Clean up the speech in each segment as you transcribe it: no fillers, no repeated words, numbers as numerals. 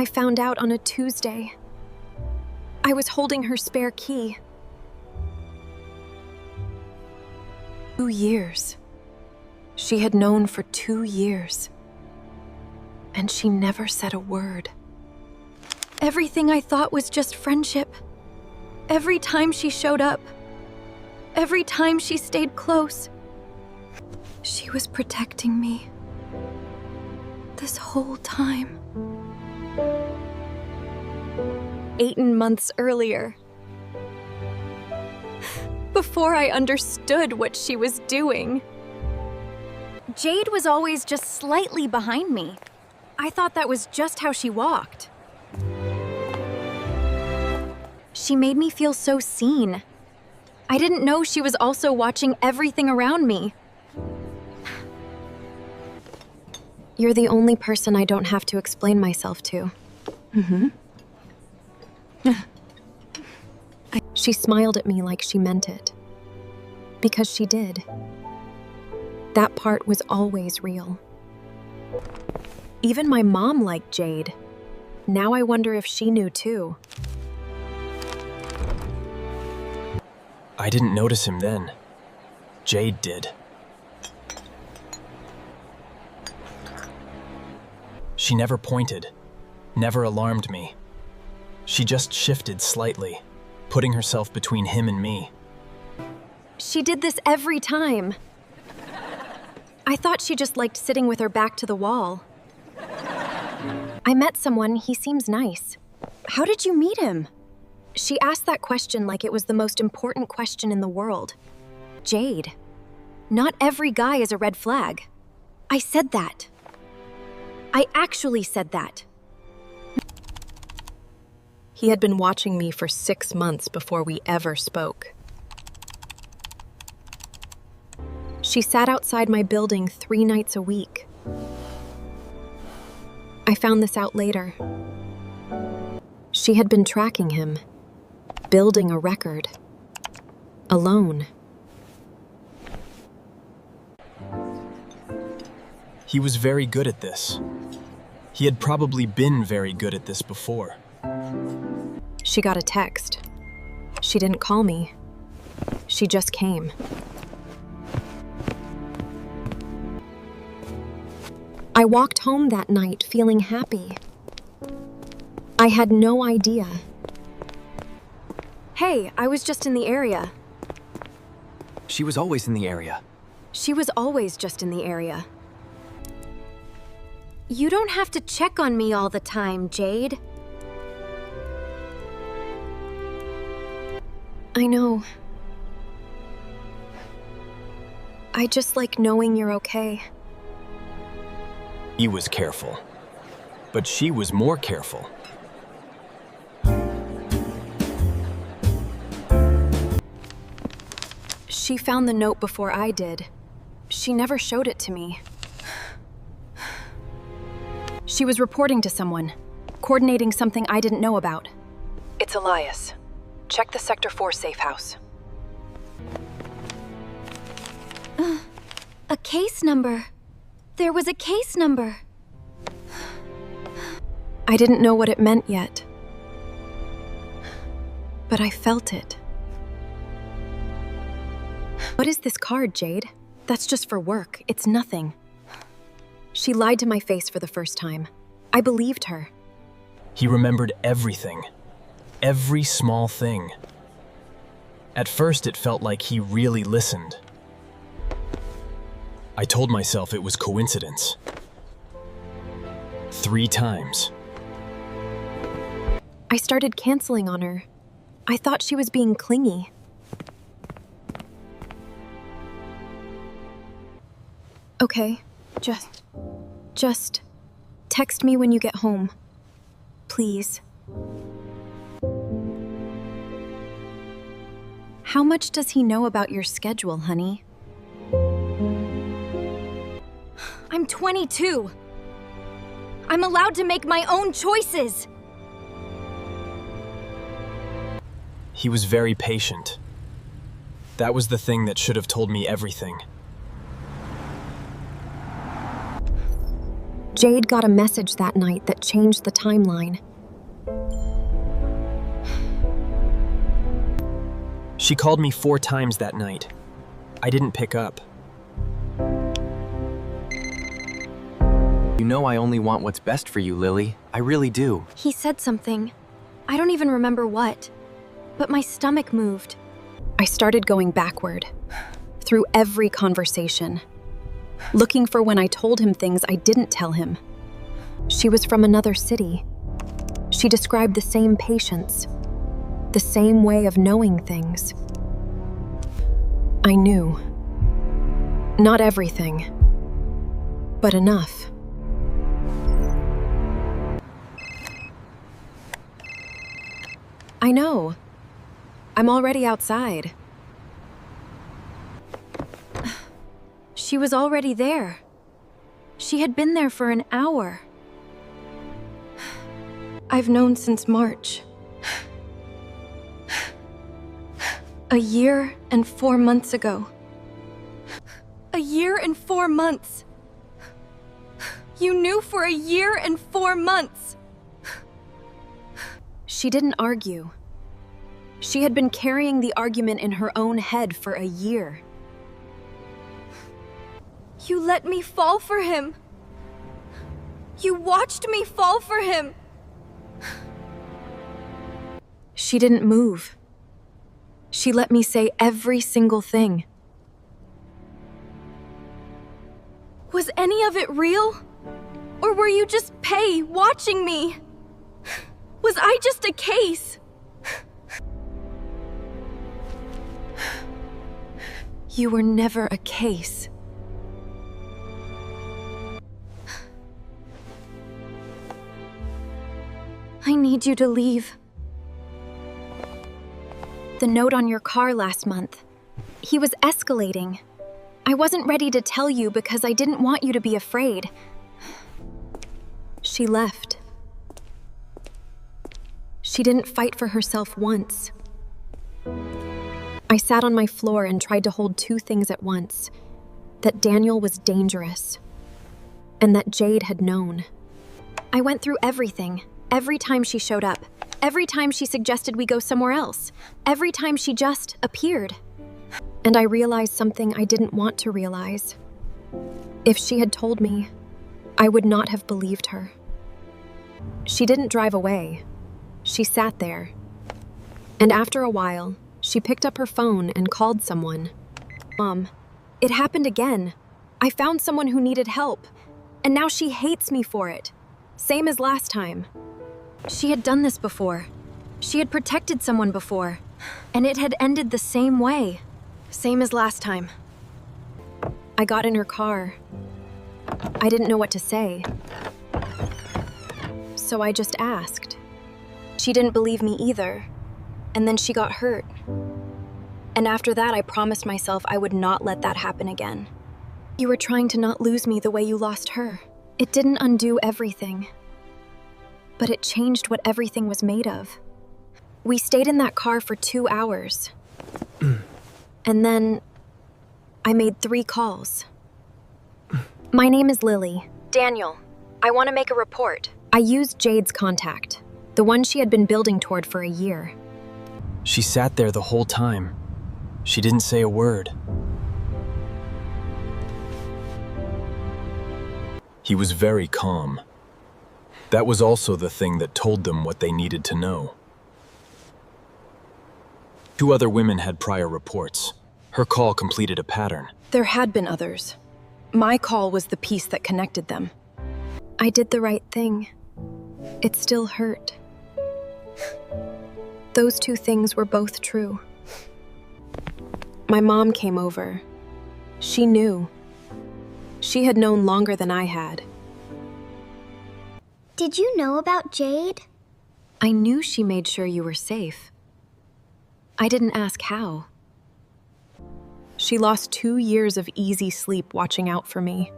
I found out on a Tuesday. I was holding her spare key. 2 years. She had known for 2 years. And she never said a word. Everything I thought was just friendship. Every time she showed up. Every time she stayed close. She was protecting me. This whole time. 18 months earlier. Before I understood what she was doing. Jade was always just slightly behind me. I thought that was just how she walked. She made me feel so seen. I didn't know she was also watching everything around me. You're the only person I don't have to explain myself to. She smiled at me like she meant it. Because she did. That part was always real. Even my mom liked Jade. Now I wonder if she knew too. I didn't notice him then. Jade did. She never pointed, never alarmed me. She just shifted slightly, putting herself between him and me. She did this every time. I thought she just liked sitting with her back to the wall. I met someone, he seems nice. How did you meet him? She asked that question like it was the most important question in the world. Jade, not every guy is a red flag. I said that. I actually said that. He had been watching me for 6 months before we ever spoke. She sat outside my building 3 nights a week. I found this out later. She had been tracking him, building a record, alone. He was very good at this. He had probably been very good at this before. She got a text. She didn't call me. She just came. I walked home that night feeling happy. I had no idea. Hey, I was just in the area. She was always in the area. She was always just in the area. You don't have to check on me all the time, Jade. I know. I just like knowing you're okay. He was careful, but she was more careful. She found the note before I did. She never showed it to me. She was reporting to someone, coordinating something I didn't know about. It's Elias. Check the Sector 4 safe house. A case number. There was a case number. I didn't know what it meant yet. But I felt it. What is this card, Jade? That's just for work. It's nothing. She lied to my face for the first time. I believed her. He remembered everything. Every small thing. At first, it felt like he really listened. I told myself it was coincidence. 3 times. I started canceling on her. I thought she was being clingy. Okay, just text me when you get home. Please. How much does he know about your schedule, honey? I'm 22. I'm allowed to make my own choices. He was very patient. That was the thing that should have told me everything. Jade got a message that night that changed the timeline. She called me 4 times that night. I didn't pick up. You know I only want what's best for you, Lily. I really do. He said something. I don't even remember what, but my stomach moved. I started going backward, through every conversation, looking for when I told him things I didn't tell him. She was from another city. She described the same patience, the same way of knowing things. I knew. Not everything, but enough. I know. I'm already outside. She was already there. She had been there for an hour. I've known since March. A year and 4 months ago. A year and 4 months. You knew for a year and 4 months. She didn't argue. She had been carrying the argument in her own head for a year. You let me fall for him. You watched me fall for him. She didn't move. She let me say every single thing. Was any of it real? Or were you just watching me? Was I just a case? You were never a case. I need you to leave. The note on your car last month. He was escalating. I wasn't ready to tell you because I didn't want you to be afraid. She left. She didn't fight for herself once. I sat on my floor and tried to hold 2 things at once. That Daniel was dangerous. And that Jade had known. I went through everything. Every time she showed up. Every time she suggested we go somewhere else. Every time she just appeared. And I realized something I didn't want to realize. If she had told me, I would not have believed her. She didn't drive away. She sat there. And after a while, she picked up her phone and called someone. Mom, it happened again. I found someone who needed help. And now she hates me for it. Same as last time. She had done this before. She had protected someone before. And it had ended the same way. Same as last time. I got in her car. I didn't know what to say. So I just asked. She didn't believe me either. And then she got hurt. And after that, I promised myself I would not let that happen again. You were trying to not lose me the way you lost her. It didn't undo everything. But it changed what everything was made of. We stayed in that car for 2 hours. And then I made 3 calls. My name is Lily. Daniel, I want to make a report. I used Jade's contact, the one she had been building toward for a year. She sat there the whole time. She didn't say a word. He was very calm. That was also the thing that told them what they needed to know. 2 other women had prior reports. Her call completed a pattern. There had been others. My call was the piece that connected them. I did the right thing. It still hurt. Those 2 things were both true. My mom came over. She knew. She had known longer than I had. Did you know about Jade? I knew she made sure you were safe. I didn't ask how. She lost 2 years of easy sleep watching out for me.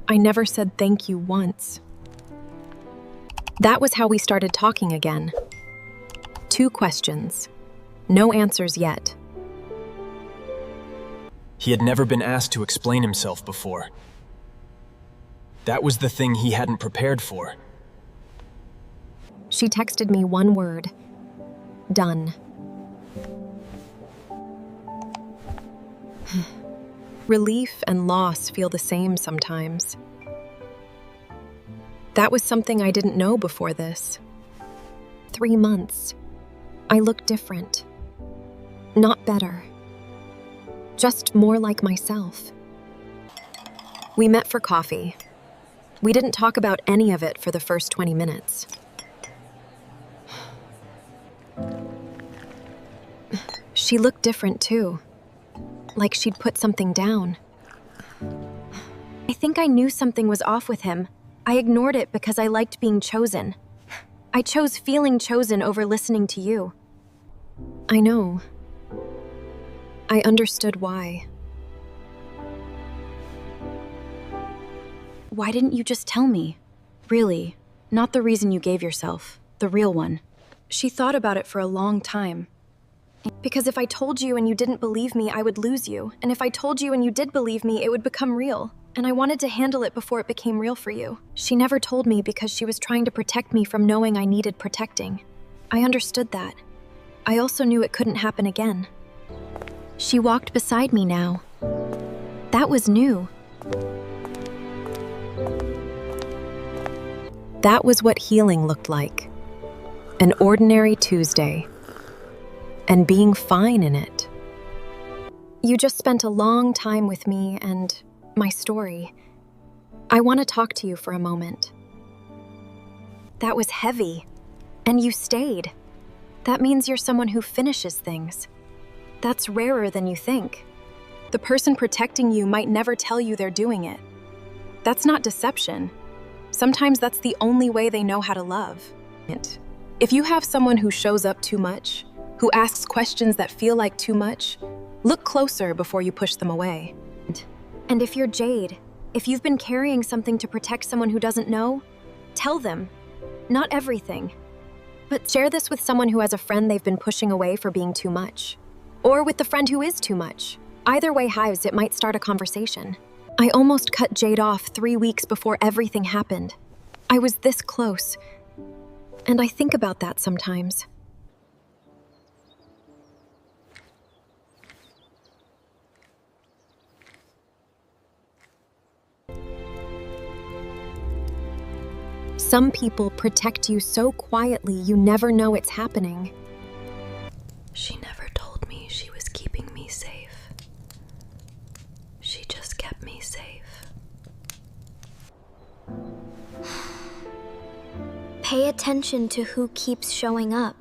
I never said thank you once. That was how we started talking again. 2 questions. No answers yet. He had never been asked to explain himself before. That was the thing he hadn't prepared for. She texted me one word. Done. Relief and loss feel the same sometimes. That was something I didn't know before this. 3 months. I looked different. Not better. Just more like myself. We met for coffee. We didn't talk about any of it for the first 20 minutes. She looked different too. Like she'd put something down. I think I knew something was off with him. I ignored it because I liked being chosen. I chose feeling chosen over listening to you. I know. I understood why. Why didn't you just tell me? Really, not the reason you gave yourself, the real one. She thought about it for a long time. Because if I told you and you didn't believe me, I would lose you. And if I told you and you did believe me, it would become real. And I wanted to handle it before it became real for you. She never told me because she was trying to protect me from knowing I needed protecting. I understood that. I also knew it couldn't happen again. She walked beside me now. That was new. That was what healing looked like. An ordinary Tuesday. And being fine in it. You just spent a long time with me and my story. I want to talk to you for a moment. That was heavy, and you stayed. That means you're someone who finishes things. That's rarer than you think. The person protecting you might never tell you they're doing it. That's not deception. Sometimes that's the only way they know how to love. If you have someone who shows up too much, who asks questions that feel like too much, look closer before you push them away. And if you're Jade, if you've been carrying something to protect someone who doesn't know, tell them. Not everything. But share this with someone who has a friend they've been pushing away for being too much. Or with the friend who is too much. Either way, Hives, it might start a conversation. I almost cut Jade off 3 weeks before everything happened. I was this close. And I think about that sometimes. Some people protect you so quietly you never know it's happening. She never told me she was keeping me safe. She just kept me safe. Pay attention to who keeps showing up.